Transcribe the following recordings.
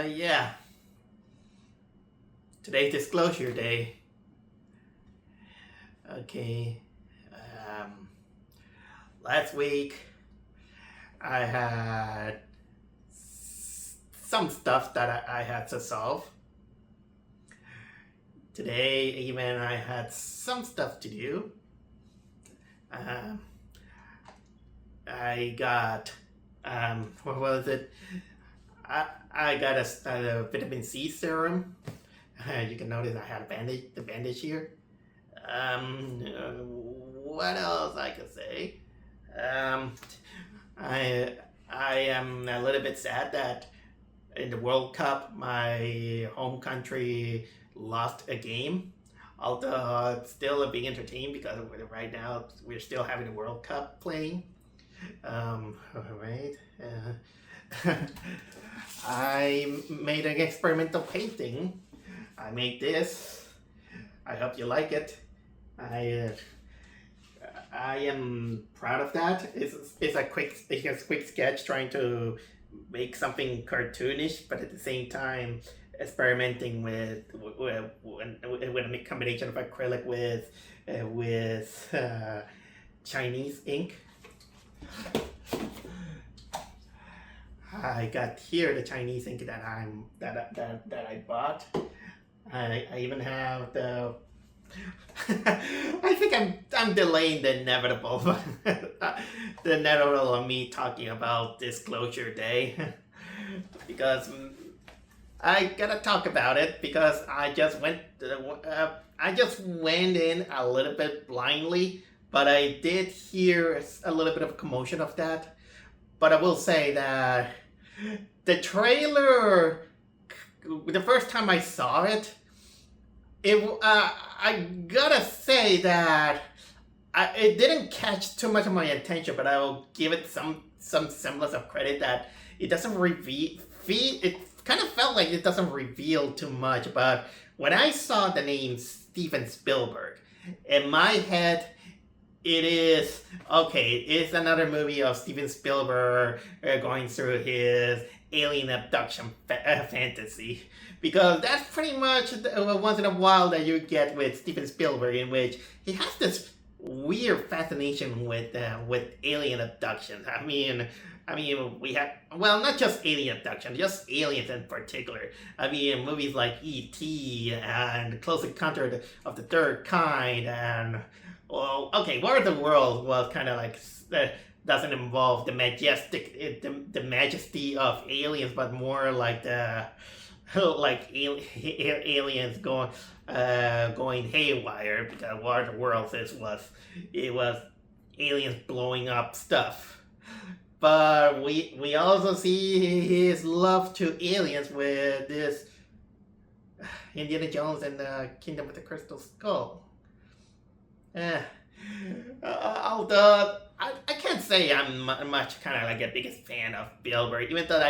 Yeah. Today's disclosure day. Okay. Um, Last week I had some stuff that I had to solve. Today, even I had some stuff to do. Um, I got, what was it? I got a vitamin C serum. You can notice I had the bandage here. What else I could say? Um, I I am a little bit sad that in the World Cup my home country lost a game. Although it's still being entertained because right now we're still having the World Cup playing. Right. I made an experimental painting. I made this. I hope you like it. I I am proud of that. It's a quick sketch trying to make something cartoonish, but at the same time experimenting with a combination of acrylic with Chinese ink. I got here the Chinese ink that I bought. I even have the. I think I'm delaying the inevitable, the inevitable of me talking about Disclosure Day, because I gotta talk about it because I just went in a little bit blindly, but I did hear a little bit of commotion of that. But I will say that the trailer, the first time I saw it, I gotta say that it didn't catch too much of my attention, but I will give it some semblance of credit that it doesn't reveal. It kind of felt like it doesn't reveal too much, but when I saw the name Steven Spielberg, in my head, it is okay. It's another movie of Steven Spielberg going through his alien abduction fantasy, because that's pretty much once in a while that you get with Steven Spielberg, in which he has this weird fascination with alien abductions. I mean, we have, well, not just alien abduction, just aliens in particular. I mean, movies like E.T. and Close Encounter of the Third Kind, and well, okay, War of the Worlds was kind of like doesn't involve the the majesty of aliens, but more like the aliens going haywire, because War of the Worlds it was aliens blowing up stuff. But we also see his love to aliens with this Indiana Jones and the Kingdom of the Crystal Skull. Although I can't say I'm much kind of like a biggest fan of Spielberg, even though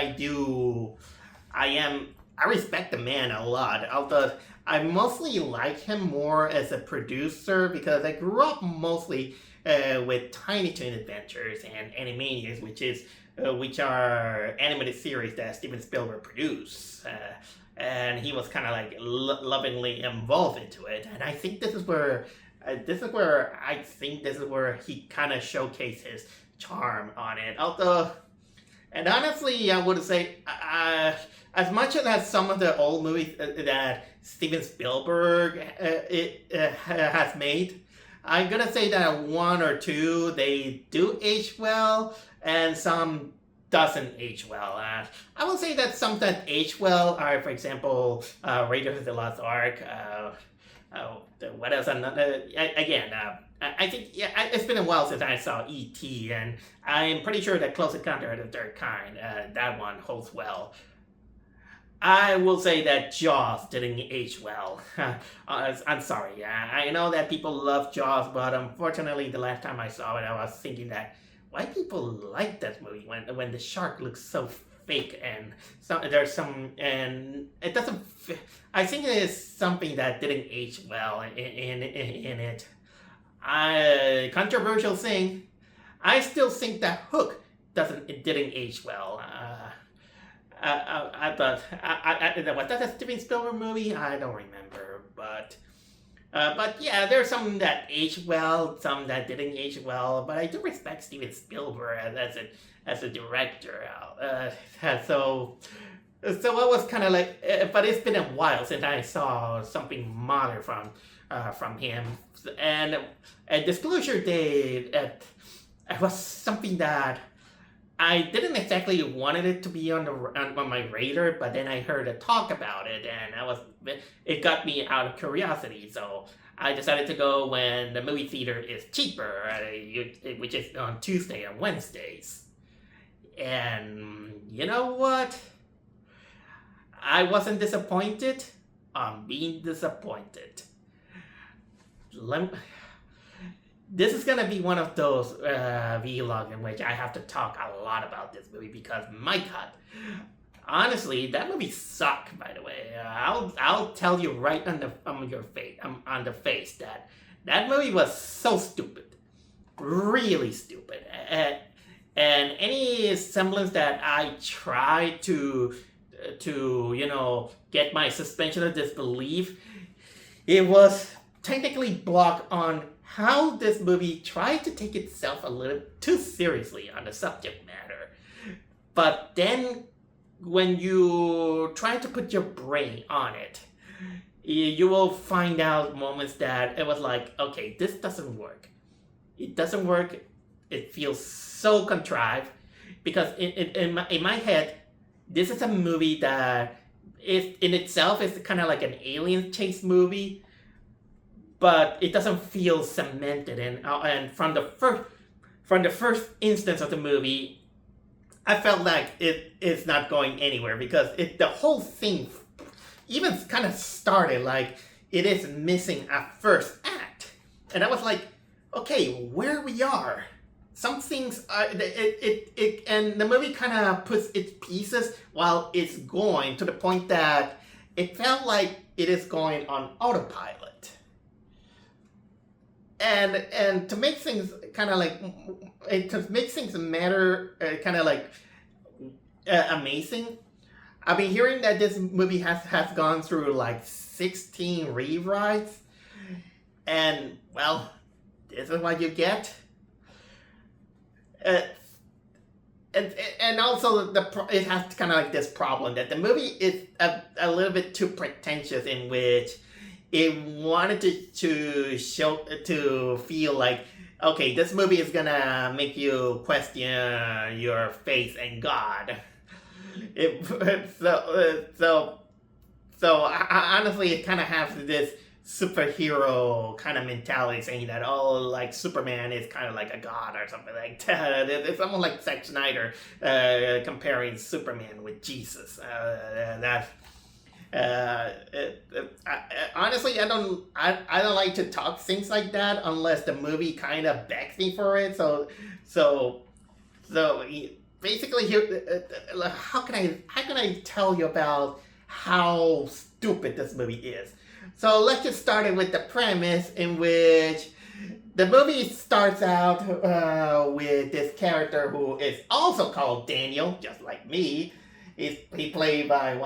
I respect the man a lot. Although I mostly like him more as a producer, because I grew up mostly with Tiny Toon Adventures and Animaniacs, which are animated series that Steven Spielberg produced. And he was kind of like lovingly involved into it. And I think this is where he kind of showcased his charm on it. Although, and honestly, I would say, as much as some of the old movies that Steven Spielberg has made, I'm gonna say that one or two they do age well, and some doesn't age well. I will say that some that age well are, for example, Raiders of the Lost Ark. What else? I think it's been a while since I saw E.T. and I'm pretty sure that Close Encounter of the Third Kind, that one holds well. I will say that Jaws didn't age well. I'm sorry. I know that people love Jaws, but unfortunately, the last time I saw it, I was thinking that why people like that movie when the shark looks so fake, and and it doesn't. I think it is something that didn't age well in it. Controversial thing. I still think that Hook didn't age well. I thought, was that a Steven Spielberg movie? I don't remember, but yeah, there's some that aged well, some that didn't age well. But I do respect Steven Spielberg as a director. So it was kind of like, but it's been a while since I saw something modern from him. And Disclosure Day, it was something that I didn't exactly wanted it to be on my radar, but then I heard a talk about it, and it got me out of curiosity. So I decided to go when the movie theater is cheaper, which is on Tuesday and Wednesdays. And you know what? I wasn't disappointed. I'm being disappointed. This is gonna be one of those vlogs in which I have to talk a lot about this movie because my God, honestly, that movie sucked. By the way, I'll tell you right on the face that movie was so stupid, really stupid, and any semblance that I tried to get my suspension of disbelief, it was technically blocked on how this movie tried to take itself a little too seriously on the subject matter. But then when you try to put your brain on it, you will find out moments that it was like, okay, this doesn't work. It doesn't work. It feels so contrived because in my head, this is a movie that is in itself is kind of like an alien chase movie, but it doesn't feel cemented. And from the first instance of the movie, I felt like it is not going anywhere because the whole thing even kind of started like it is missing a first act, and I was like, okay, where we are. Some things are and the movie kind of puts its pieces while it's going to the point that it felt like it is going on autopilot. And to make things kind of like, to make things matter, kind of like amazing. I've been hearing that this movie has gone through like 16 rewrites, and well, this is what you get. And also it has kind of like this problem that the movie is a little bit too pretentious, in which it wanted to feel like, okay, this movie is gonna make you question your faith in God. So honestly, it kind of has this superhero kind of mentality, saying that, oh, like Superman is kind of like a god or something like that. It's almost like Zack Snyder comparing Superman with Jesus. Honestly, I don't like to talk things like that unless the movie kind of begs me for it. So basically, here, how can I tell you about how stupid this movie is? So let's just start it with the premise, in which the movie starts out with this character who is also called Daniel, just like me. He played by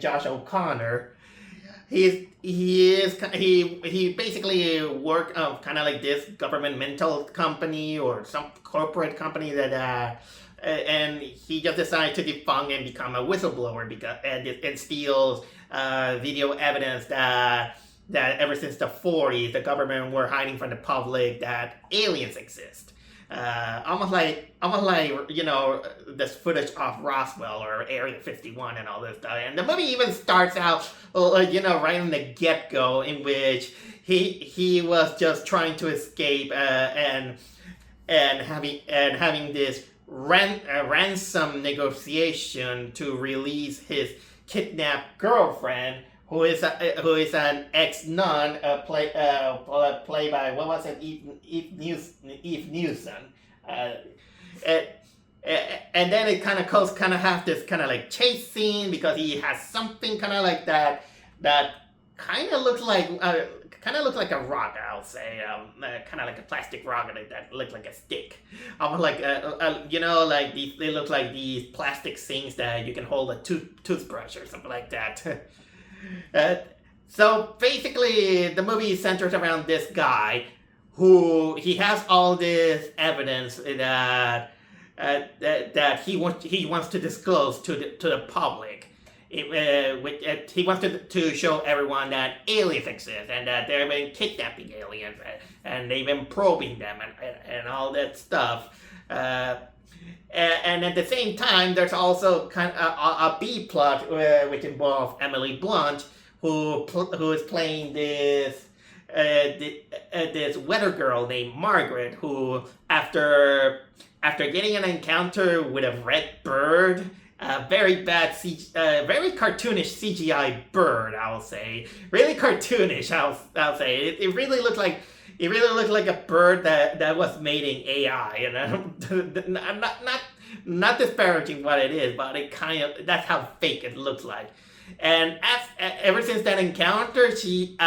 Josh O'Connor. He basically worked kind of like this governmental company or some corporate company that and he just decided to defund and become a whistleblower because and steals video evidence that ever since the 40s the government were hiding from the public that aliens exist. Almost like this footage of Roswell or Area 51 and all this stuff. And the movie even starts out right in the get-go, in which he was just trying to escape and having this ransom negotiation to release his kidnapped girlfriend, who is an ex-nun, played by, what was it, Eve Newson. And then it kind of have this kind of like chase scene, because he has something kind of like that kind of looks like a rock. I'll say, kind of like a plastic rock that looks like a stick. Almost like like these. They look like these plastic things that you can hold a toothbrush or something like that. So basically, the movie centers around this guy who he has all this evidence that he wants to disclose to the public. He wants to show everyone that aliens exist and that they've been kidnapping aliens and they've been probing them and all that stuff. And at the same time, there's also kind of a B plot which involves Emily Blunt, who is playing this weather girl named Margaret, who after getting an encounter with a red bird, a very very cartoonish CGI bird, I'll say, really cartoonish. I'll say it really looked like. It really looked like a bird that was made in AI, and I'm not disparaging what it is, but that's how fake it looks like. And ever since that encounter, she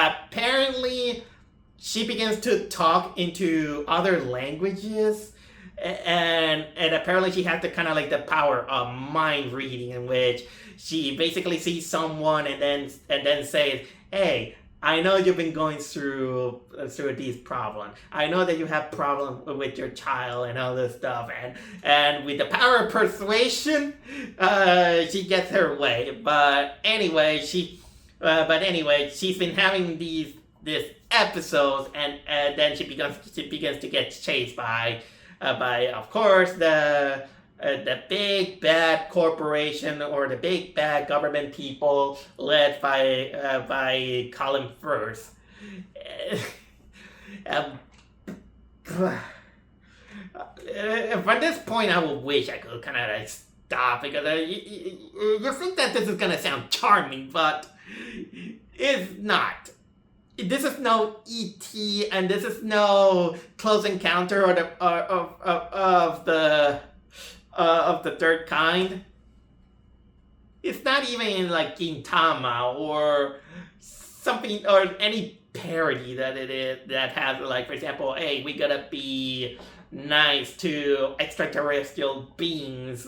begins to talk into other languages, and apparently she has the kind of like the power of mind reading, in which she basically sees someone and then says, "Hey, I know you've been going through these problems. I know that you have problems with your child and all this stuff." And with the power of persuasion, she gets her way. But anyway, she's been having these episodes, and then she begins to get chased by of course the big bad corporation or the big bad government people led by Colin Firth. From this point, I would wish I could kind of like stop, because you think that this is gonna sound charming, but it's not. This is no E.T. and this is no Close Encounter of the Third Kind. It's not even like Gintama or something, or any parody that has, like, for example, hey, we gotta be nice to extraterrestrial beings.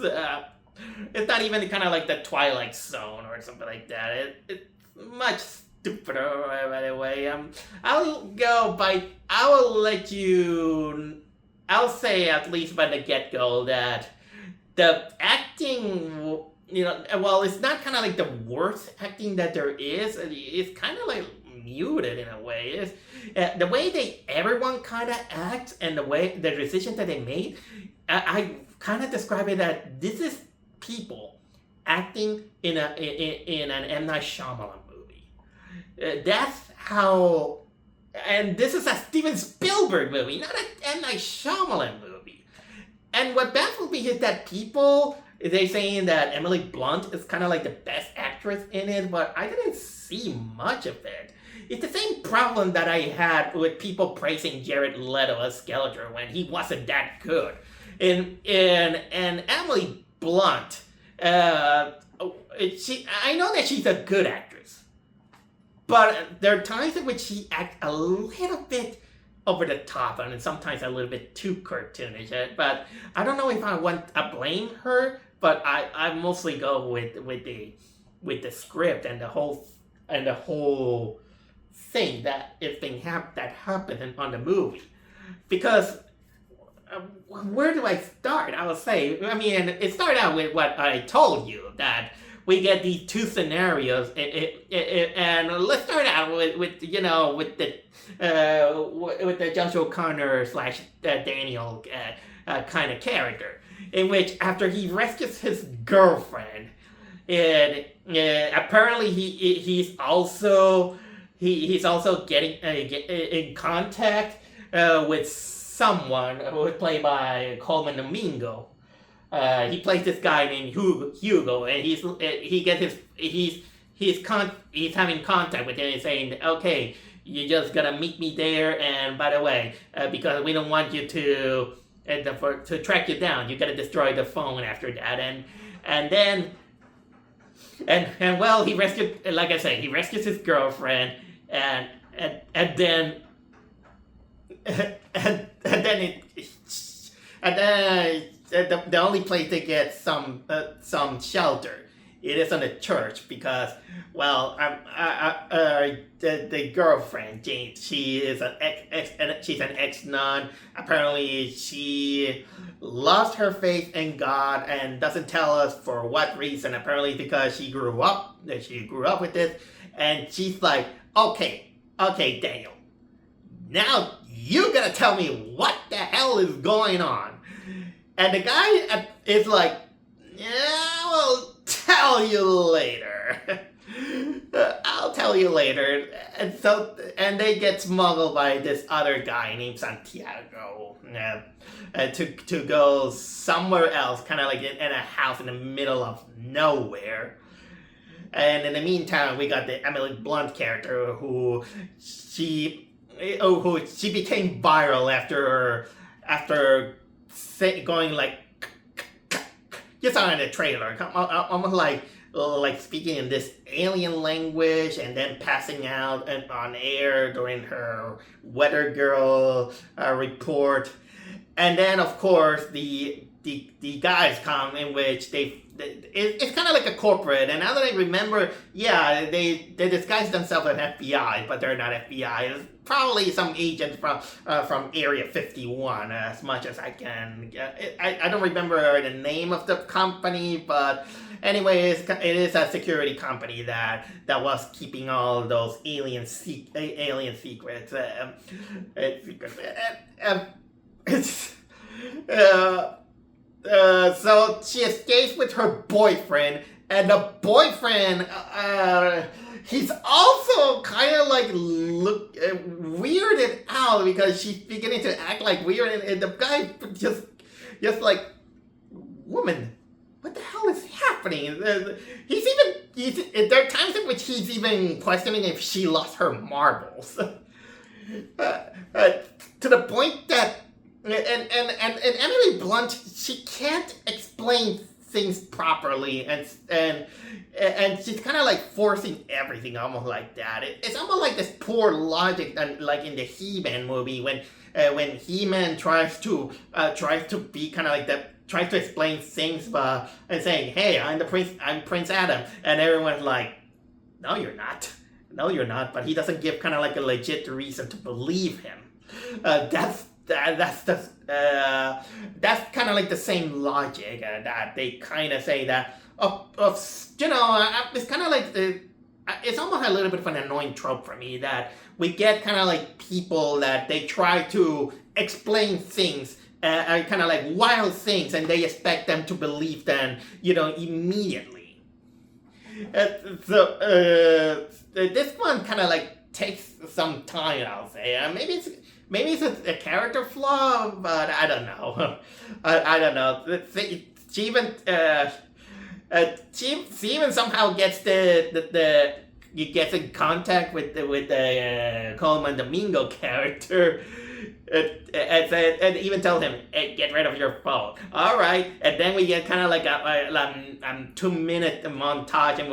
It's not even kind of like the Twilight Zone or something like that. It's much stupider, by the way. I'll say, at least by the get-go, that the acting, well, it's not kind of like the worst acting that there is. It's kind of like muted in a way. It's the way everyone kind of acts, and the decisions that they made. I kind of describe it that this is people acting in an M. Night Shyamalan movie. That's how. And this is a Steven Spielberg movie, not an M. Night Shyamalan movie. And what baffles me is that they're saying that Emily Blunt is kind of like the best actress in it, but I didn't see much of it. It's the same problem that I had with people praising Jared Leto as Skeletor when he wasn't that good. And Emily Blunt, I know that she's a good actress, but there are times in which she acts a little bit over the top, and sometimes a little bit too cartoonish. But I don't know if I blame her, but I mostly go with the script and the whole thing that happened on the movie. Because where do I start? I would say, it started out with what I told you, that we get these two scenarios, and let's start out with the Joshua Connor / Daniel kind of character, in which after he rescues his girlfriend, and apparently he's also getting in contact with someone who is played by Coleman Domingo. He plays this guy named Hugo, and he's having contact with him and saying, "Okay, you just gotta meet me there, and by the way, because we don't want you to track you down, you gotta destroy the phone after that." And then and well, he rescued, like I said, he rescues his girlfriend, and then and then the only place they get some shelter, it is in a church because, well, the girlfriend Jane, she is she's an ex-nun. Apparently, she lost her faith in God and doesn't tell us for what reason. Apparently, because she grew up with this, and she's like, okay, Daniel, now you gotta tell me what the hell is going on. And the guy is like, yeah, well, tell you later. I'll tell you later. And they get smuggled by this other guy named Santiago to go somewhere else, kind of like in a house in the middle of nowhere. And in the meantime, we got the Emily Blunt character who she became viral after going like, you saw in the trailer, almost like speaking in this alien language and then passing out on air during her Weather Girl report. And then, of course, the guys come in which it's kind of like a corporate. And now that I remember, yeah, they disguise themselves as FBI, but they're not FBI. It's probably some agent from Area 51, as much as I can. I don't remember the name of the company, but anyway, it is a security company that was keeping all those alien secrets. So she escapes with her boyfriend, and the boyfriend, he's also kind of like weirded out because she's beginning to act like weird, and the guy just like, woman, what the hell is happening? There are times in which he's even questioning if she lost her marbles, to the point that. And Emily Blunt, she can't explain things properly, and she's kind of like forcing everything, almost like that. It's almost like this poor logic, and like in the He-Man movie when He-Man tries to be kind of like that, tries to explain things by and saying, "Hey, I'm Prince Adam," and everyone's like, "No, you're not. No, you're not." But he doesn't give kind of like a legit reason to believe him. That's kind of like the same logic that they kind of say that it's kind of like it's almost a little bit of an annoying trope for me that we get kind of like people that they try to explain things kind of like wild things, and they expect them to believe them immediately. This one kind of like takes some time, I'll say. Maybe it's a character flaw, but I don't know. I don't know. She even somehow gets gets in contact with the Coleman Domingo character, and even tells him, "Hey, get rid of your phone." All right, and then we get kind of like a 2-minute montage in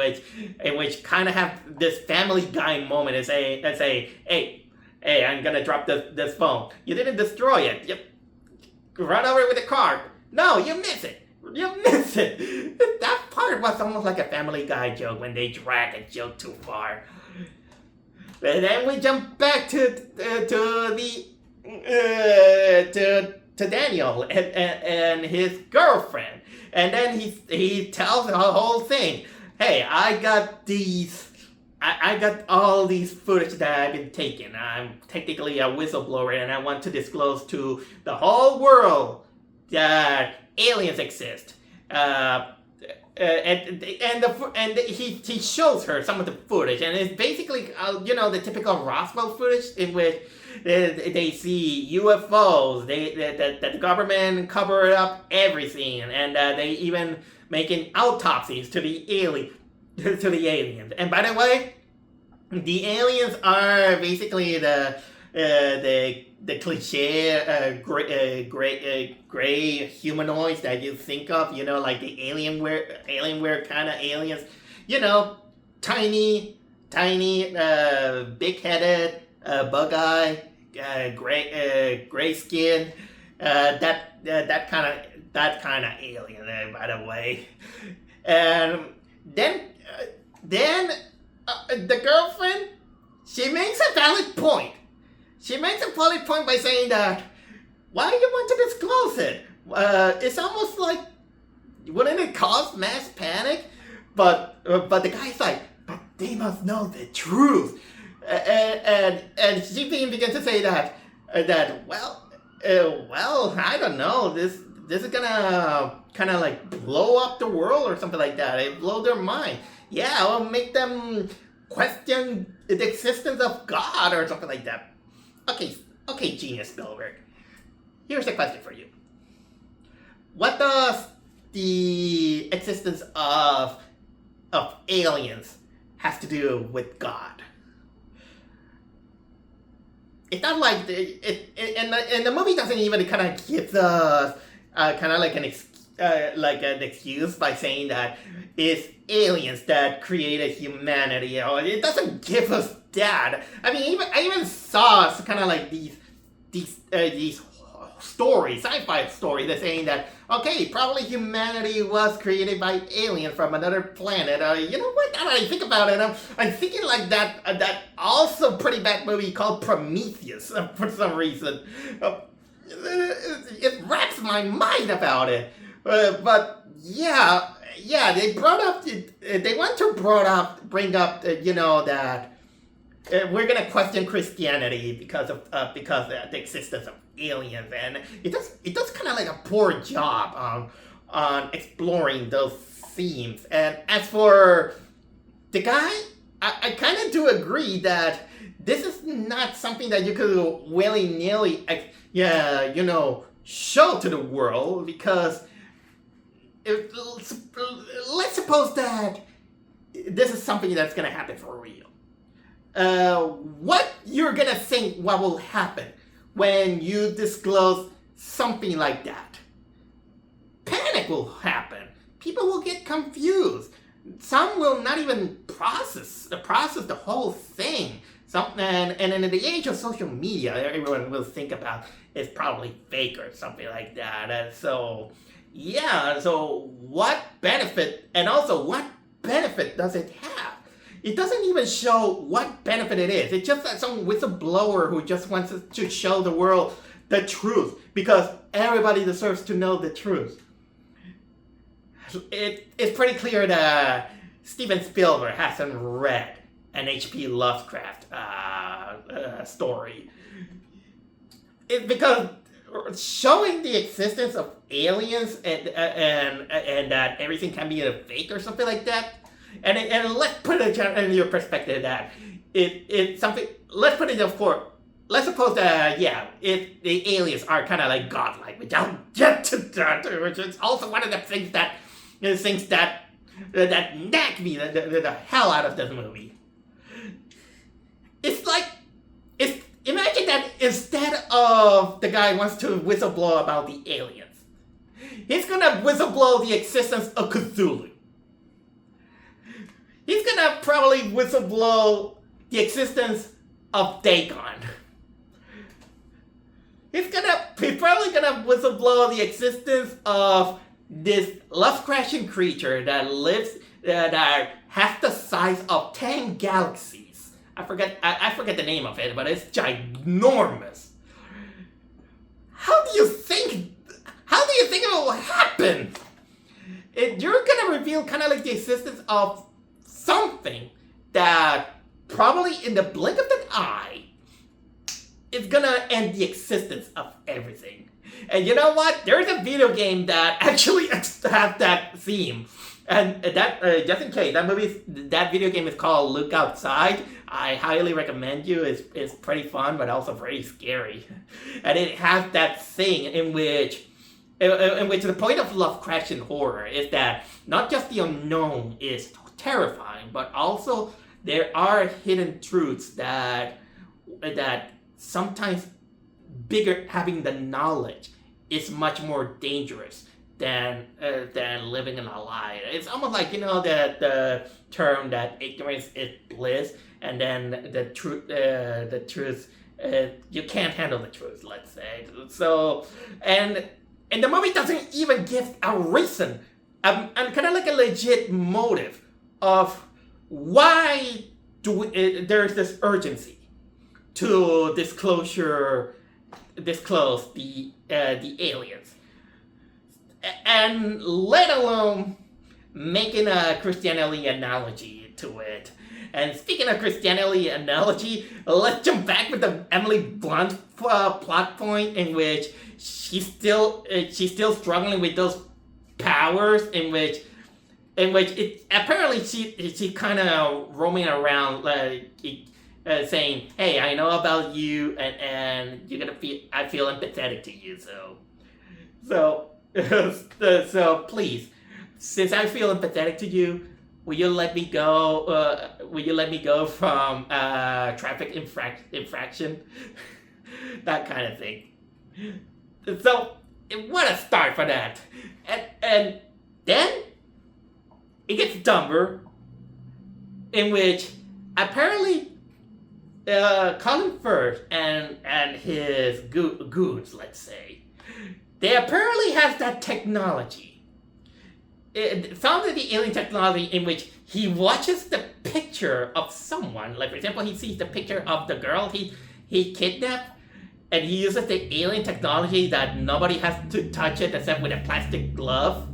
which kind of have this Family Guy moment and say, Hey, I'm gonna drop this phone. You didn't destroy it. You run over it with a car. No, you miss it. That part was almost like a Family Guy joke when they drag a joke too far. And then we jump back to Daniel and his girlfriend, and then he tells the whole thing. Hey, I got all these footage that I've been taking. I'm technically a whistleblower, and I want to disclose to the whole world that aliens exist. And he shows her some of the footage, and it's basically the typical Roswell footage in which they see UFOs. The government covered up everything, and they even making autopsies to the aliens. And by the way, the aliens are basically the cliche gray humanoids that you think of, like the Alienware kind of aliens. you know, tiny, big-headed, bug-eye, gray skin, that kind of alien, by the way. And then the girlfriend, she makes a valid point. She makes a valid point by saying that, why do you want to disclose it? It's almost like, wouldn't it cause mass panic? But the guy's like, but they must know the truth. And she begins to say that well, I don't know, this is gonna kind of like blow up the world or something like that. It blow their mind. Yeah, it'll make them question the existence of God or something like that. Okay, genius Spielberg. Here's a question for you. What does the existence of aliens has to do with God? It's not like and the movie doesn't even kind of give us kind of like an excuse by saying that it's aliens that created humanity. Or it doesn't give us that. I mean, I even saw kind of like these stories, sci-fi stories, they're saying that, okay, probably humanity was created by aliens from another planet. You know what? Now that I think about it, I'm thinking like that also pretty bad movie called Prometheus for some reason. It wraps my mind about it. But yeah, they brought up, they want to bring up, that we're gonna question Christianity because of the existence of aliens, and it does kind of like a poor job on exploring those themes. And as for the guy, I kind of do agree that this is not something that you could willy-nilly show to the world, because let's suppose that this is something that's gonna happen for real. What you're gonna think what will happen when you disclose something like that? Panic will happen. People will get confused. Some will not even process the whole thing. And in the age of social media, everyone will think about it's probably fake or something like that. And so what benefit, and also what benefit does it have? It doesn't even show what benefit it is. It's just that some whistleblower who just wants to show the world the truth, because everybody deserves to know the truth. It's pretty clear that Steven Spielberg hasn't read an H.P. Lovecraft story. It's because showing the existence of aliens and that everything can be a fake or something like that. And let's put it in your perspective that it's something. Let's put it in for. Let's suppose that if the aliens are kind of like godlike, which I'll get to that, which is also one of the things that nag me the hell out of this movie. Imagine that instead of the guy wants to whistleblow about the aliens, he's gonna whistleblow the existence of Cthulhu. He's gonna probably whistleblow the existence of Dagon. He's probably gonna whistleblow the existence of this Lovecraftian creature that lives that has the size of 10 galaxies. I forget the name of it, but it's ginormous. How do you think it will happen? You're gonna reveal kind of like the existence of something that probably in the blink of an eye is gonna end the existence of everything. And you know what? There's a video game that actually has that theme. And that, just in case, that video game is called Look Outside. I highly recommend you. It's pretty fun, but also very scary. And it has that thing in which the point of Lovecraftian horror is that not just the unknown is terrifying, but also there are hidden truths that sometimes having the knowledge is much more dangerous than living in a lie. It's almost like the term that ignorance is bliss, and then the truth you can't handle the truth. Let's say so, and the movie doesn't even give a reason, and kind of like a legit motive of why there's this urgency to disclose the aliens, and let alone making a Christianity analogy to it. And speaking of Christianity analogy, let's jump back with the Emily Blunt plot point in which she's still struggling with those powers, in which it apparently she kind of roaming around like saying, "Hey, I know about you, and you're gonna feel I feel empathetic to you, so so please, since I feel empathetic to you, will you let me go? Will you let me go from traffic infraction, that kind of thing." So what a start for that, and then it gets dumber, in which apparently Colin Firth and his goons, let's say, they apparently have that technology. Some of the alien technology in which he watches the picture of someone, like for example, he sees the picture of the girl he kidnapped, and he uses the alien technology that nobody has to touch it except with a plastic glove.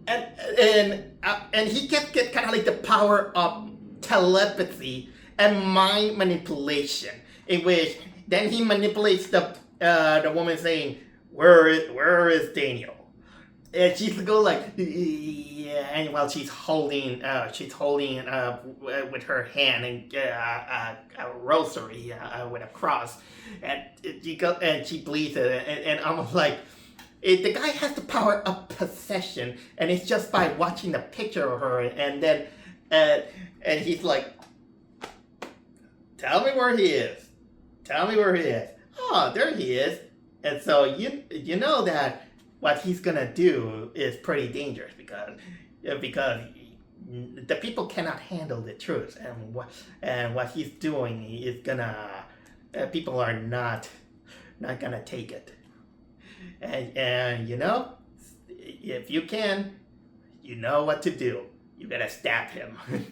And he get kind of like the power of telepathy and mind manipulation, in which then he manipulates the woman saying, where is Daniel? And she's go like, yeah, and while she's holding with her hand and a rosary with a cross, and she bleeds it, and almost like the guy has the power of possession, and it's just by watching the picture of her, and then and he's like, tell me where he is. Oh, there he is. And so you know that what he's gonna do is pretty dangerous, because the people cannot handle the truth, and what he's doing is gonna people are not gonna take it, and if you can, you know what to do. You gotta stab him. And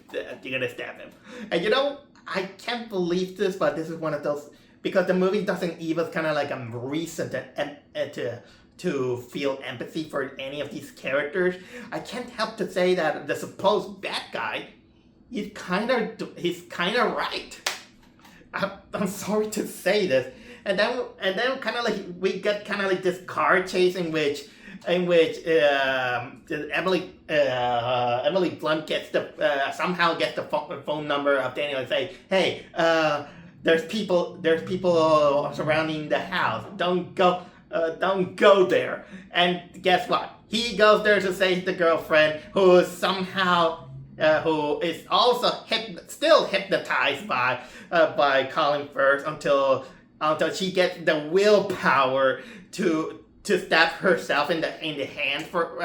I can't believe this, but this is one of those, because the movie doesn't even kind of like a reason to feel empathy for any of these characters. I can't help to say that the supposed bad guy, he's kind of right. I'm sorry to say this, and then kind of like we get kind of like this car chase in which Emily Blunt somehow gets the phone number of Daniel and say, hey, there's people surrounding the house. Don't go there. And guess what? He goes there to save the girlfriend, who is somehow who is also still hypnotized by Colin Firth until she gets the willpower to stab herself in the hand for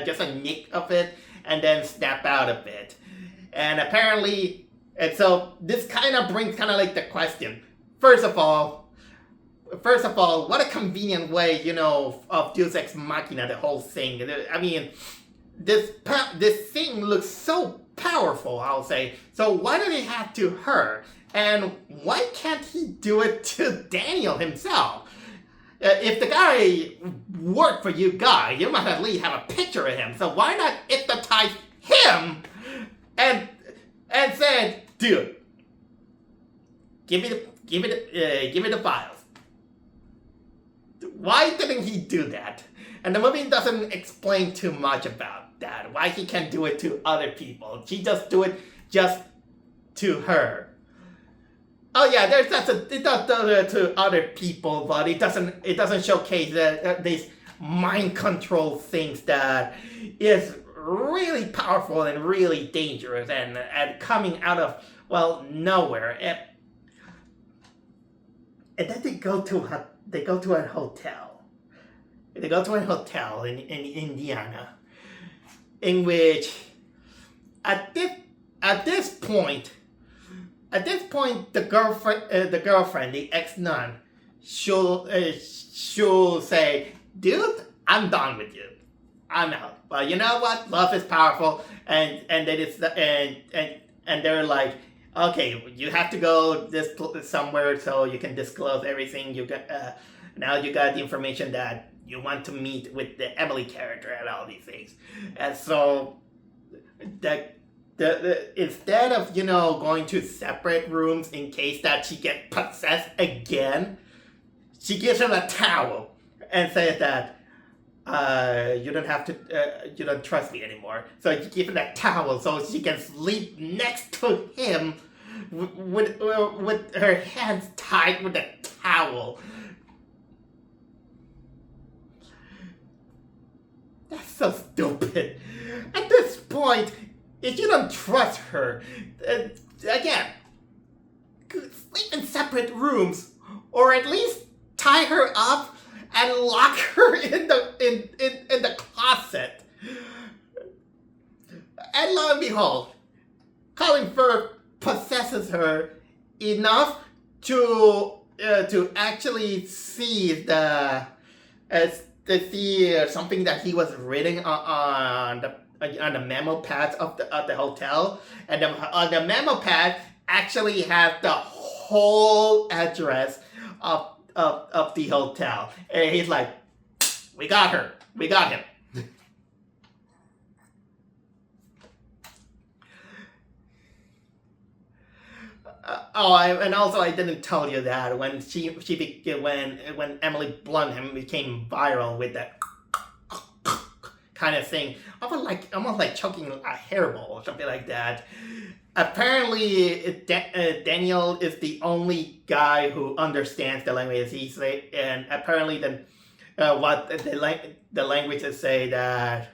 just a nick of it, and then snap out of it. And apparently, and so this kind of brings kind of like the question. First of all, what a convenient way, of Deus Ex Machina, the whole thing. I mean, this thing looks so powerful, I'll say. So why did he have to her? And why can't he do it to Daniel himself? If the guy worked for you guys, you must at least have a picture of him. So why not hypnotize him and said, dude, give me the files. Why didn't he do that? And the movie doesn't explain too much about that. Why he can't do it to other people? She just do it just to her. Oh yeah, it does it to other people, but it doesn't showcase these mind control things that is really powerful and really dangerous and coming out of nowhere. And then they go to a hotel, They go to a hotel in Indiana, in which at this point, the girlfriend, the ex-nun, she'll say, "Dude, I'm done with you. I'm out." But you know what? Love is powerful, and they're like, "Okay, you have to go somewhere so you can disclose everything. You got now you got the information that you want to meet with the Emily character and all these things." And so instead of going to separate rooms in case that she gets possessed again, she gives him a towel and says that you don't trust me anymore. So you give him a towel so she can sleep next to him with her hands tied with a towel. That's so stupid. At this point, if you don't trust her, again, sleep in separate rooms, or at least tie her up and lock her in the closet. And lo and behold, Colin Firth possesses her enough to actually see something that he was reading on the memo pads of the hotel, and the memo pad actually has the whole address of the hotel, and he's like, "We got her, we got him." And also I didn't tell you that when when Emily Blunt became viral with that kind of thing, almost like choking a hairball or something like that. Apparently, Daniel is the only guy who understands the language. And apparently, what the languages say that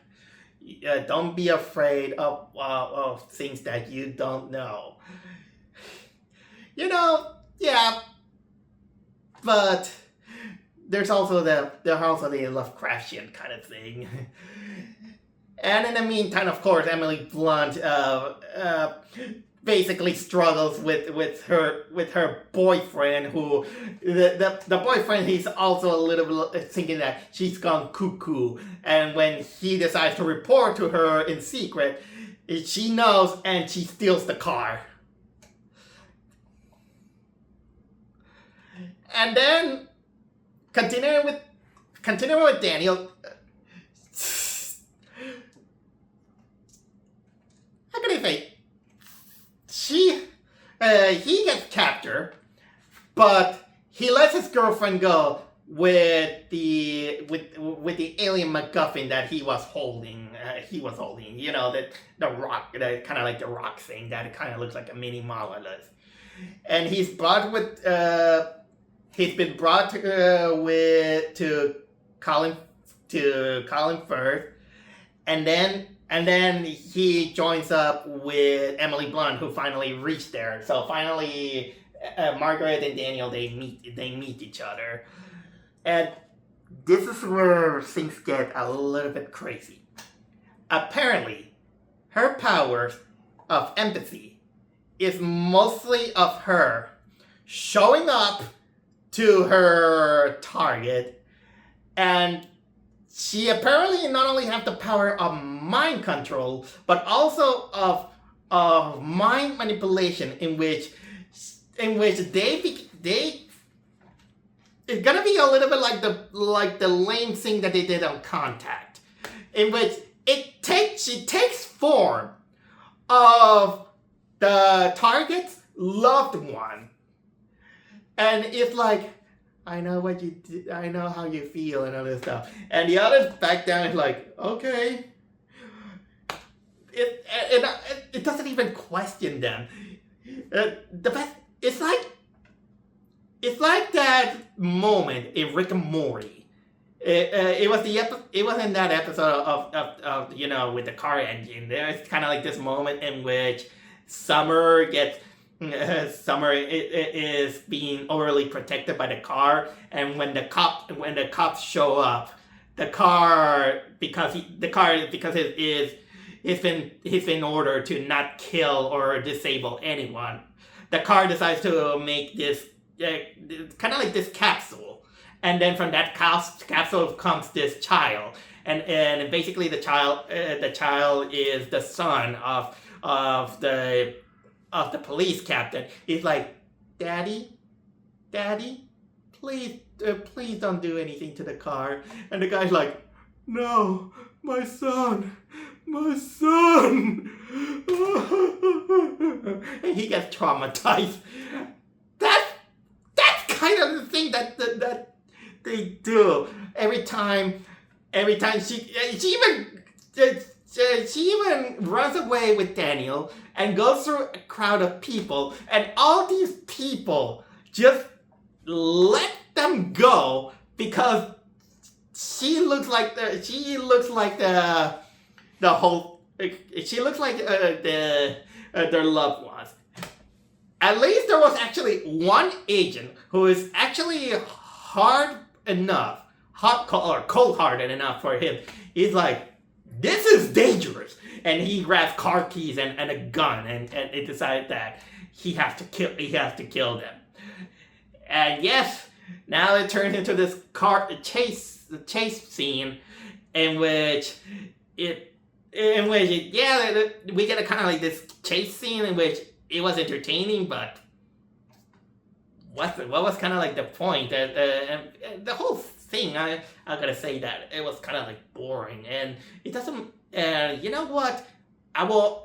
don't be afraid of things that you don't know. Yeah, but there's also the Lovecraftian kind of thing. And in the meantime, of course, Emily Blunt basically struggles with her boyfriend, who the boyfriend, he's also a little bit thinking that she's gone cuckoo, and when he decides to report to her in secret, she knows and she steals the car. And then continuing with Daniel. How can I say? He gets captured, but he lets his girlfriend go with the alien MacGuffin that he was holding. The rock, kind of like the rock thing that kind of looks like a mini monolith. And he's brought he's been brought to Colin Firth, and then he joins up with Emily Blunt, who finally reached there. So finally, Margaret and Daniel, they meet each other, and this is where things get a little bit crazy. Apparently, her powers of empathy is mostly of her showing up to her target, and she apparently not only have the power of mind control, but also of mind manipulation, in which they it's gonna be a little bit like the lame thing that they did on Contact, in which she takes form of the target's loved one. And it's like, I know what you did, I know how you feel and all this stuff. And the others back down and like, okay. It doesn't even question them. It's like that moment in Rick and Morty. It was in that episode of with the car engine. There's kind of like this moment in which Summer is being overly protected by the car, and when the cops show up, the car because it's been ordered to not kill or disable anyone. The car decides to make this kind of like this capsule, and then from that capsule comes this child, and basically the child is the son of the police captain. He's like, Daddy, please don't do anything to the car. And the guy's like, no, my son. And he gets traumatized. That's kind of the thing that they do every time. She even runs away with Daniel and goes through a crowd of people, and all these people just let them go because she looks like their loved ones. At least there was actually one agent who is actually cold-hearted enough for him. He's like, this is dangerous, and he grabs car keys and a gun, and it decided that he has to kill them. And yes, now it turns into this chase scene in which we get a kind of like this chase scene in which it was entertaining, but what was kind of like the point? The whole thing, I gotta say that it was kind of like boring, and it doesn't. You know what?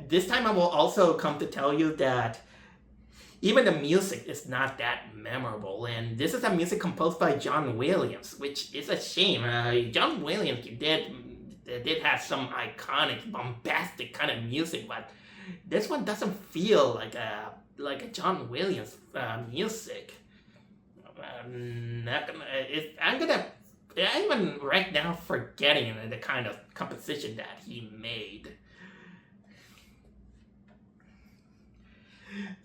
This time I will also come to tell you that even the music is not that memorable, and this is a music composed by John Williams, which is a shame. John Williams did have some iconic, bombastic kind of music, but this one doesn't feel like a John Williams music. I'm even right now forgetting the kind of composition that he made.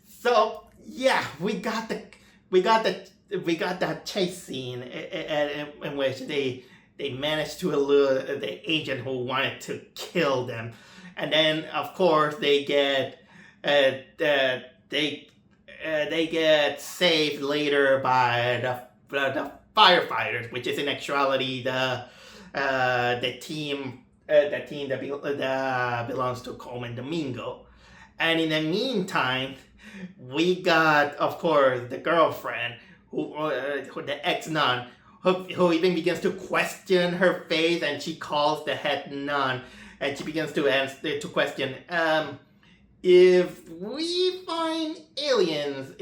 So yeah, we got that chase scene in which they managed to lure the agent who wanted to kill them, and then of course they get saved later by the firefighters, which is in actuality the team that belongs to Coleman Domingo. And in the meantime, we got, of course, the girlfriend, who the ex-nun, who even begins to question her faith, and she calls the head nun, and she begins to question, if we find aliens,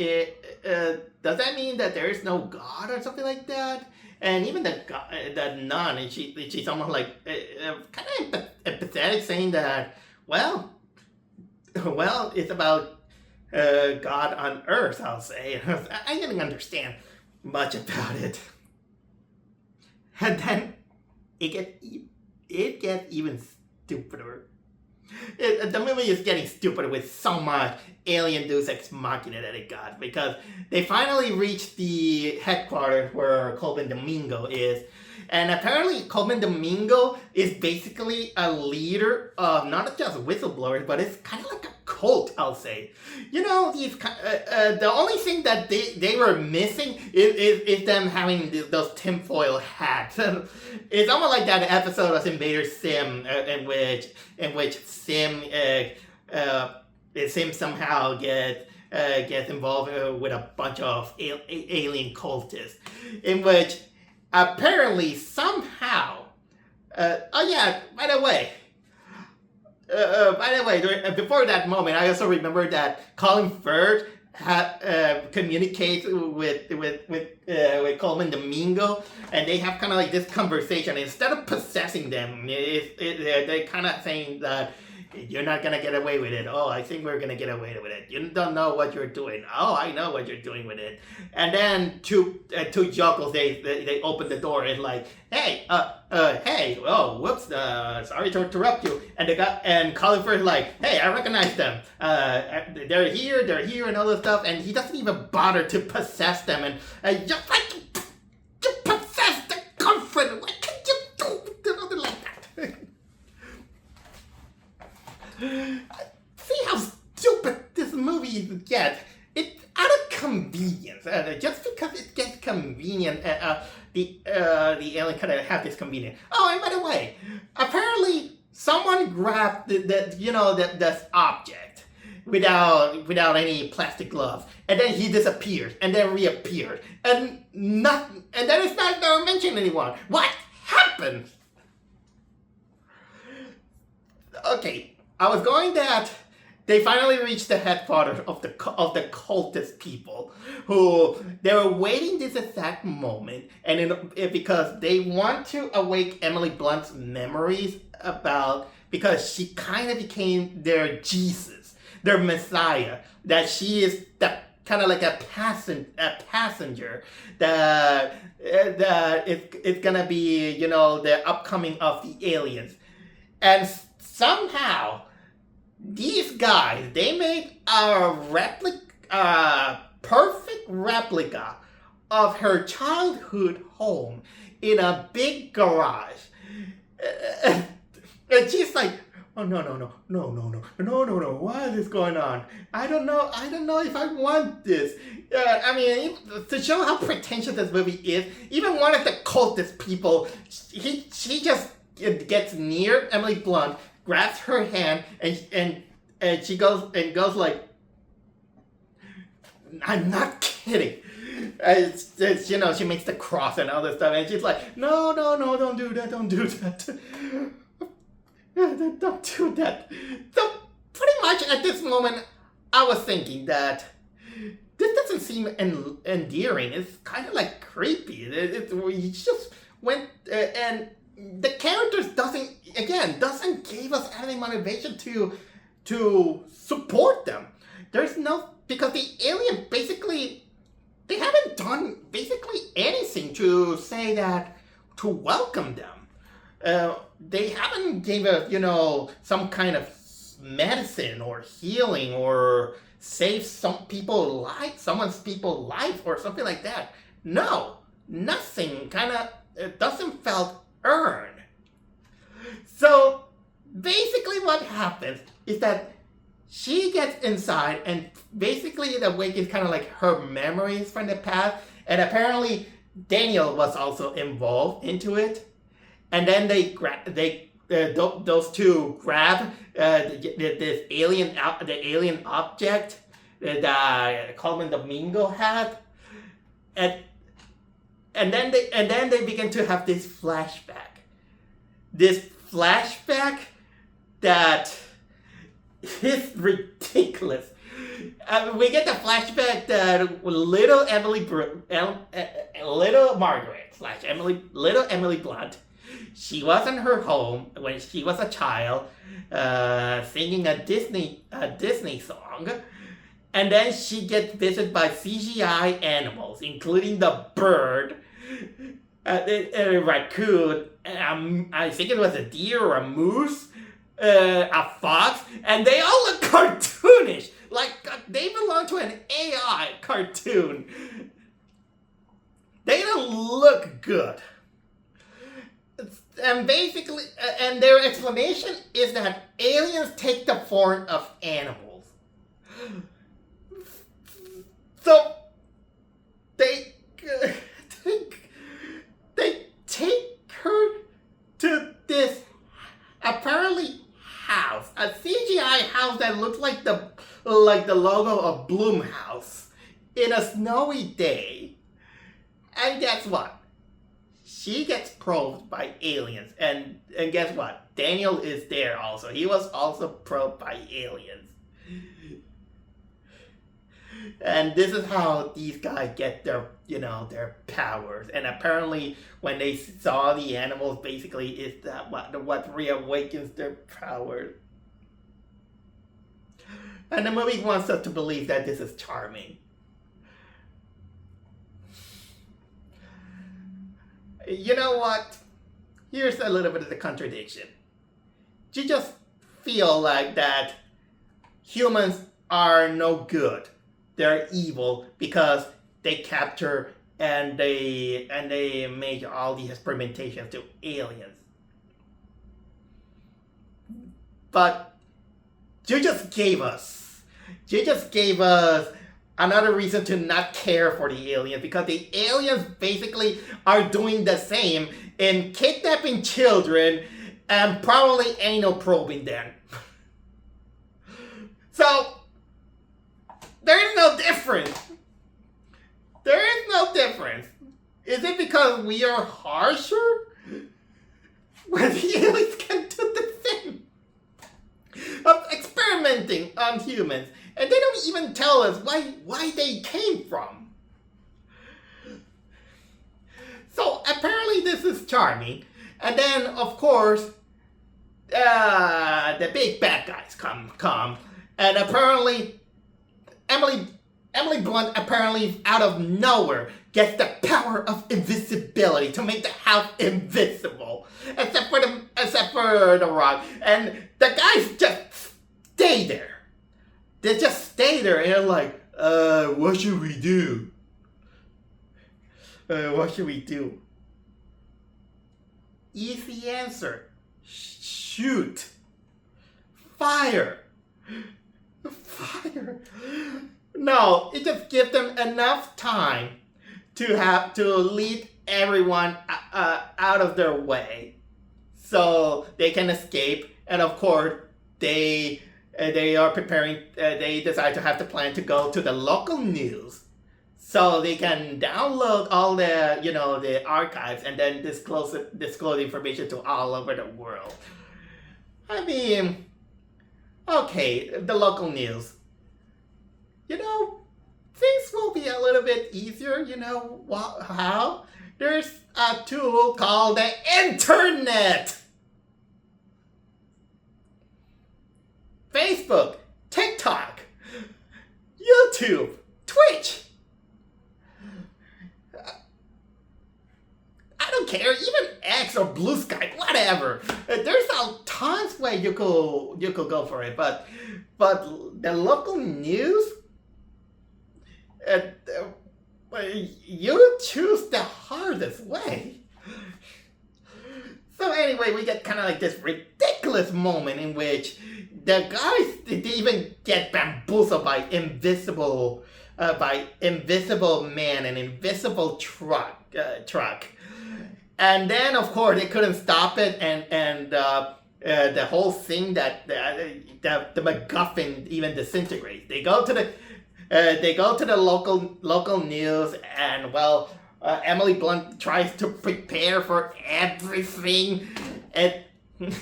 does that mean that there is no God or something like that? And even the nun, and she's almost like kind of empathetic, saying that, well, it's about God on Earth, I'll say. I didn't understand much about it. And then it gets even stupider. The movie is getting stupider with so much alien deus ex machina that it got, because they finally reach the headquarters where Coleman Domingo is, and apparently Coleman Domingo is basically a leader of not just whistleblowers, but it's kind of like a cult, I'll say. You know, the only thing that they were missing is them having those tinfoil hats. It's almost like that episode of Invader Sim in which Sim somehow gets involved with a bunch of alien cultists, in which apparently somehow. Oh yeah, by the way, before that moment, I also remember that Colin Firth communicates with Coleman Domingo, and they have kind of like this conversation. Instead of possessing them, they're kind of saying that you're not gonna get away with it. Oh, I think we're gonna get away with it. You don't know what you're doing. Oh, I know what you're doing with it. And then two jokers, they open the door and like, hey, oh, whoops, sorry to interrupt you. And the guy and Colin Firth is like, hey, I recognize them. They're here, and all this stuff. And he doesn't even bother to possess them. And just like, you possess the girlfriend. What can you do? yeah, it out of convenience, just because it gets convenient, the alien kind of have this convenience. Oh, and by the way, apparently someone grabbed this object without any plastic gloves, and then he disappears, and then reappears, and nothing, and then it's not never mentioned anyone. What happened? Okay, I was going that they finally reached the headquarters of the cultist people, who they were waiting this exact moment, and because they want to awake Emily Blunt's memories because she kind of became their Jesus, their Messiah, that she is kind of like a passenger that it's gonna be the upcoming of the aliens, and somehow these guys, they made a perfect replica of her childhood home in a big garage. And she's like, oh, no, what is going on? I don't know if I want this. I mean, to show how pretentious this movie is, even one of the cultist people, she just gets near Emily Blunt, grabs her hand, and she goes like, I'm not kidding. She makes the cross and all this stuff, and she's like, no, don't do that. Don't do that. So pretty much at this moment, I was thinking that this doesn't seem endearing. It's kind of like creepy. You just went and the characters doesn't give us any motivation to support them. There's no, because the alien basically, they haven't done basically anything to say that, to welcome them. They haven't gave us, some kind of medicine or healing or save someone's people's life or something like that. No, nothing. It doesn't felt earned. So basically what happens is that she gets inside, and basically it awakens kind of like her memories from the past, and apparently Daniel was also involved into it. And then those two grab this alien object that Coleman Domingo had, and then they begin to have this flashback. This flashback that is ridiculous. We get the flashback that little Emily Blunt, she was in her home when she was a child, singing a Disney song, and then she gets visited by CGI animals, including the bird, a raccoon, I think it was a deer or a moose, a fox, and they all look cartoonish, like they belong to an AI cartoon. They don't look good. And basically, and their explanation is that aliens take the form of animals. So they take her to this apparently house, a CGI house that looks like the logo of Blumhouse, in a snowy day. And guess what? She gets probed by aliens, and guess what? Daniel is there also. He was also probed by aliens. And this is how these guys get their powers. And apparently, when they saw the animals, basically, is that what reawakens their powers. And the movie wants us to believe that this is charming. You know what? Here's a little bit of the contradiction. You just feel like that humans are no good. They're evil because they capture and they make all these experimentations to aliens. But you just gave us You just gave us another reason to not care for the aliens, because the aliens basically are doing the same in kidnapping children and probably anal probing them. So, there is no difference. There is no difference. Is it because we are harsher? Where the aliens can do the thing of experimenting on humans, and they don't even tell us why they came from. So apparently this is charming, and then of course the big bad guys come, and apparently Emily Blunt apparently out of nowhere gets the power of invisibility to make the house invisible, except for the Rock, and the guys just stay there. They just stay there and they're like, what should we do? What should we do? Easy answer. Shoot. Fire. Fire. No, it just gives them enough time to lead everyone out of their way, so they can escape. And of course, they are preparing. They decide to have the plan to go to the local news, so they can download all the archives and then disclose information to all over the world. I mean, okay, the local news. Things will be a little bit easier, how? There's a tool called the internet! Facebook, TikTok, YouTube, Twitch. I don't care, even X or Blue Sky, whatever. There's a tons way you could go for it, but the local news, you choose the hardest way. So anyway, we get kind of like this ridiculous moment in which the guys, they even get bamboozled by invisible man and invisible truck. And then of course they couldn't stop it, and the whole thing that the MacGuffin even disintegrates. They go to the local news, and Emily Blunt tries to prepare for everything, and the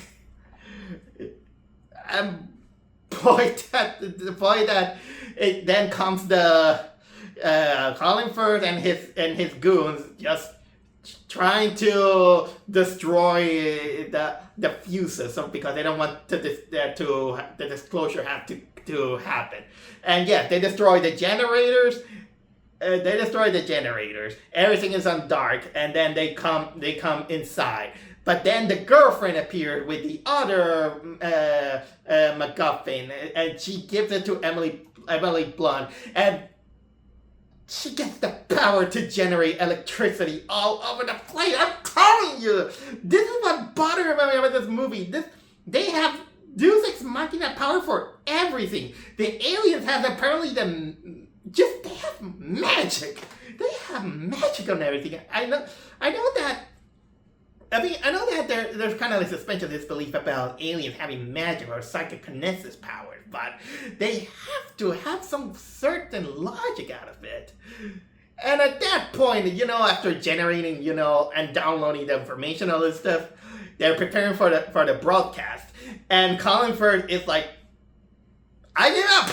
point that it then comes the Hollingford and his goons just trying to destroy the fuses, because they don't want the disclosure to happen. And yes, they destroy the generators. Everything is on dark, and then they come inside. But then the girlfriend appeared with the other MacGuffin, and she gives it to Emily Blunt, and she gets the power to generate electricity all over the place. I'm telling you, this is what bothered me about this movie. They have Deus Ex Machina power for everything. The aliens have apparently they have magic. They have magic on everything. I know that. I know that there's kind of a suspension of disbelief about aliens having magic or psychokinesis powers, but they have to have some certain logic out of it. And at that point, after generating, and downloading the information, all this stuff, they're preparing for the broadcast. And Collingford is like, I give up.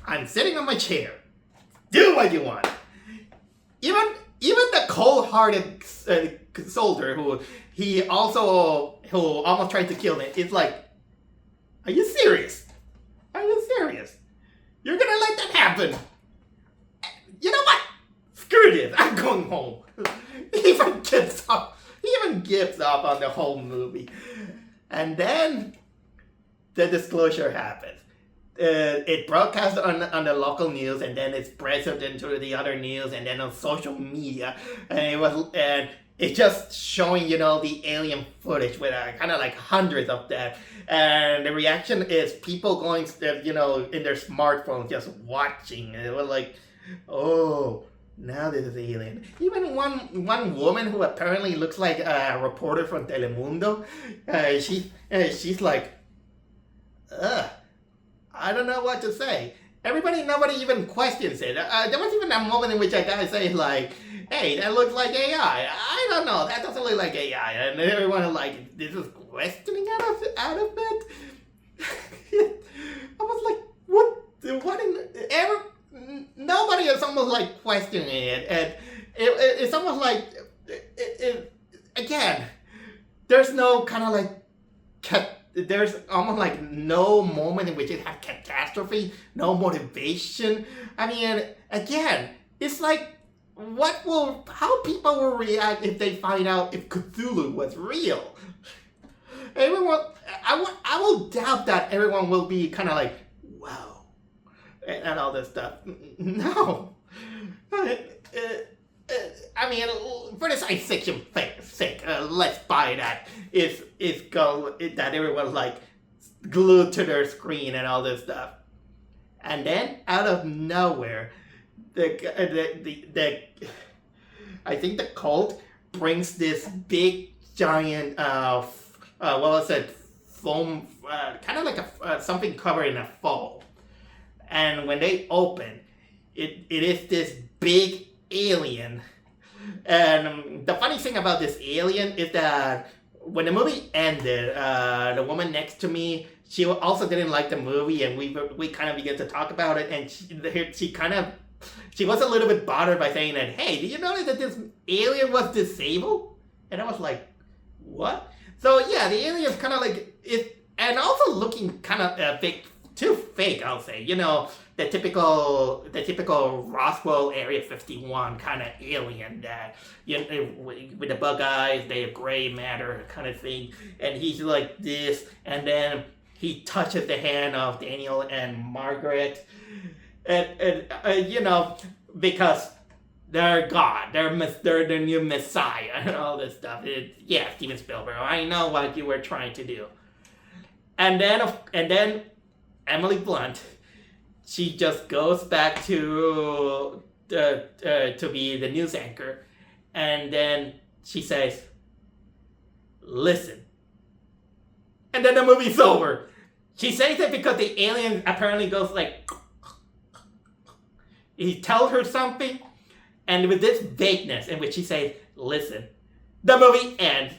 I'm sitting on my chair. Do what you want. Even the cold-hearted soldier who almost tried to kill him is like, are you serious? Are you serious? You're gonna let that happen? You know what? Screw this. I'm going home. He even gives up on the whole movie. And then the disclosure happens. It broadcasts on the local news, and then it spreads into the other news, and then on social media, and it's just showing, the alien footage with kind of like hundreds of that. And the reaction is people going, in their smartphones just watching. And it was like, oh, now this is alien. Even one woman who apparently looks like a reporter from Telemundo, she's like, ugh, I don't know what to say. Nobody even questions it. There was even a moment in which a guy says like, hey, that looks like AI. I don't know, that doesn't look like AI. And everyone is like, this is questioning out of it? I was like, what nobody is almost like questioning it. And it's almost like, again, there's no kind of like, there's almost like no moment in which it has catastrophe, no motivation. I mean, again, it's like, how people will react if they find out if Cthulhu was real. I will doubt that everyone will be kind of like, wow, and all this stuff. No. I mean, for the science fiction sake, let's buy that. That everyone's like glued to their screen and all this stuff. And then, out of nowhere, I think the cult brings this big giant what was it, foam, kind of like something covered in a foam. And when they open, it is this big alien. And the funny thing about this alien is that when the movie ended, the woman next to me, she also didn't like the movie, and we kind of began to talk about it, and she was a little bit bothered by saying that, hey, did you notice that this alien was disabled? And I was like, what? So yeah, the alien is kind of like it, and also looking kind of fake, too fake, I'll say. The typical Roswell Area 51 kind of alien that, with the bug eyes, the gray matter kind of thing, and he's like this, and then he touches the hand of Daniel and Margaret, and because they're God, they're the new Messiah and all this stuff. Yeah, Steven Spielberg, I know what you were trying to do. And then Emily Blunt, she just goes back to be the news anchor, and then she says, listen. And then the movie's over. She says it because the alien apparently goes like, he tells her something, and with this vagueness in which she says, listen, the movie ends.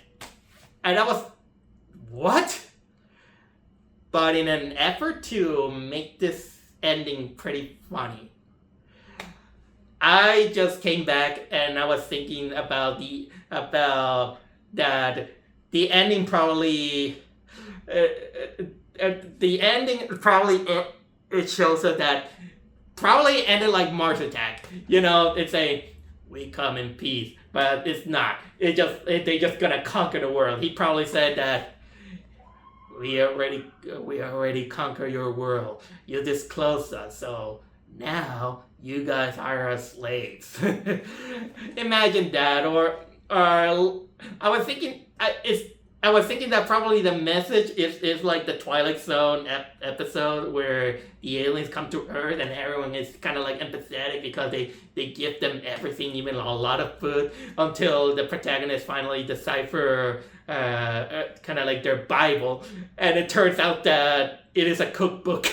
And I was, what? But in an effort to make this ending pretty funny, I just came back and I was thinking about that the ending probably it shows us that probably ended like Mars Attack. It's a, we come in peace, but it's not. They just gonna conquer the world. He probably said that, we already conquer your world. You disclose us, so now you guys are our slaves. Imagine that, or I was thinking that probably the message is like the Twilight Zone episode where the aliens come to Earth and everyone is kind of like empathetic because they give them everything, even a lot of food, until the protagonist finally decipher kind of like their Bible, and it turns out that it is a cookbook.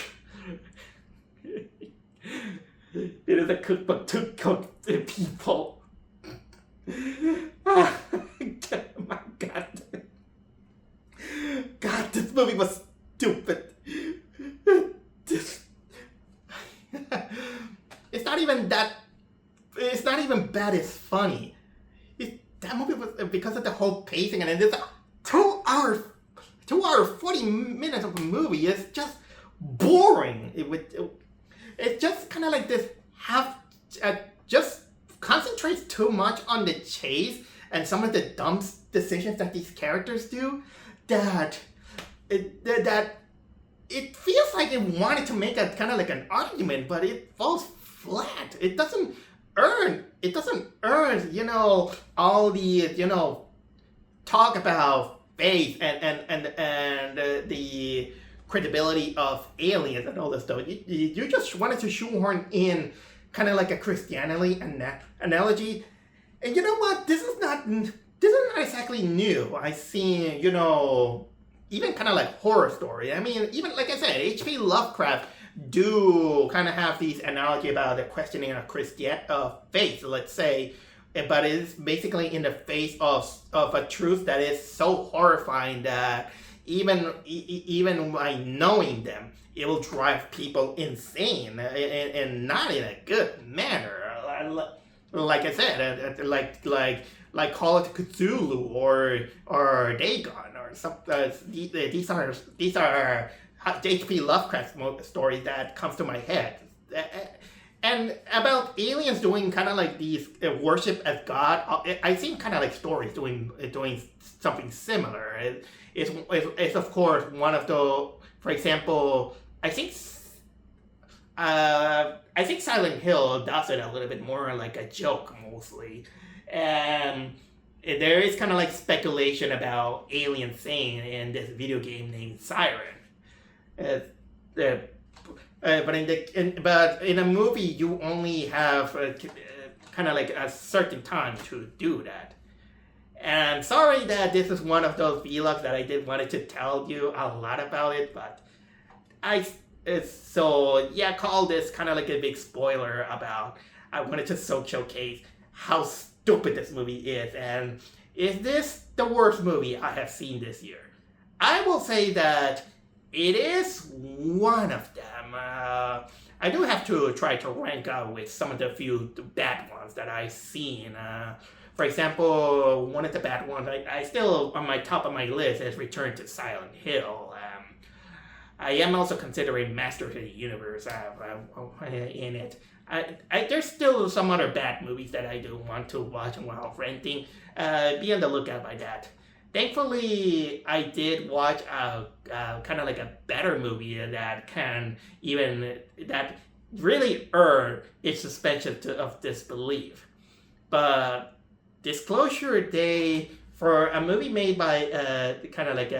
It is a cookbook to cook the people. Oh my God. God, this movie was stupid. It's not even bad, it's funny. That movie was, because of the whole pacing, and it's a 2 hour 40 minutes of a movie. It's just boring. It's just kind of like this just concentrates too much on the chase and some of the dumb decisions that these characters do, that it feels like it wanted to make a kind of like an argument, but it falls flat. It doesn't earn, all the, talk about faith and the credibility of aliens and all this stuff. You just wanted to shoehorn in kind of like a Christianity analogy. And you know what? This is not exactly new. I seen, even kind of like horror story. I mean, even like I said, H.P. Lovecraft do kind of have these analogy about the questioning of faith, let's say, but it's basically in the face of a truth that is so horrifying that even by knowing them, it will drive people insane and not in a good manner. Like I said, like Call of Cthulhu or Dagon or something. These are H.P. Lovecraft stories that comes to my head. And about aliens doing kind of like these worship as God, I seen kind of like stories doing something similar. It's of course one of the, for example, I think Silent Hill does it a little bit more like a joke mostly, and there is kind of like speculation about aliens saying in this video game named Siren. But in a movie, you only have kind of like a certain time to do that. And sorry that this is one of those vlogs that I wanted to tell you a lot about it, but call this kind of like a big spoiler about. I wanted to showcase how stupid this movie is, and is this the worst movie I have seen this year? I will say that it is one of them. I do have to try to rank out with some of the few bad ones that I've seen. For example, one of the bad ones, I still on my top of my list is Return to Silent Hill. I am also considering Master of the Universe in it. There's still some other bad movies that I do want to watch while renting. Be on the lookout by that. Thankfully, I did watch a kind of like a better movie that really earned its suspension of disbelief. But Disclosure Day, for a movie made by kind of like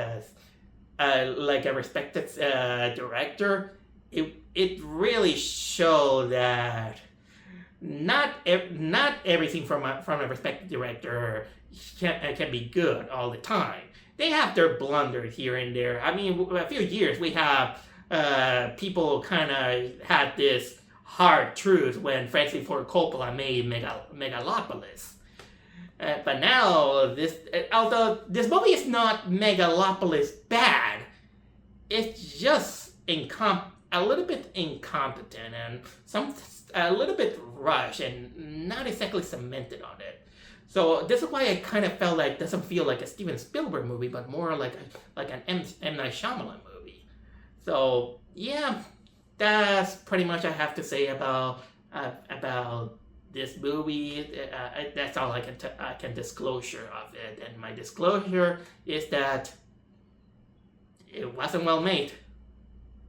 a respected director, it really showed that not everything from a respected director can be good all the time. They have their blunders here and there. I mean, a few years we have people kind of had this hard truth when Francis Ford Coppola made Megalopolis. But now, although this movie is not Megalopolis bad, it's just a little bit incompetent and a little bit rushed and not exactly cemented on it. So this is why I kind of felt like it doesn't feel like a Steven Spielberg movie, but more like an M. Night Shyamalan movie. So yeah, that's pretty much I have to say about this movie. That's all I can disclosure of it. And my disclosure is that it wasn't well made.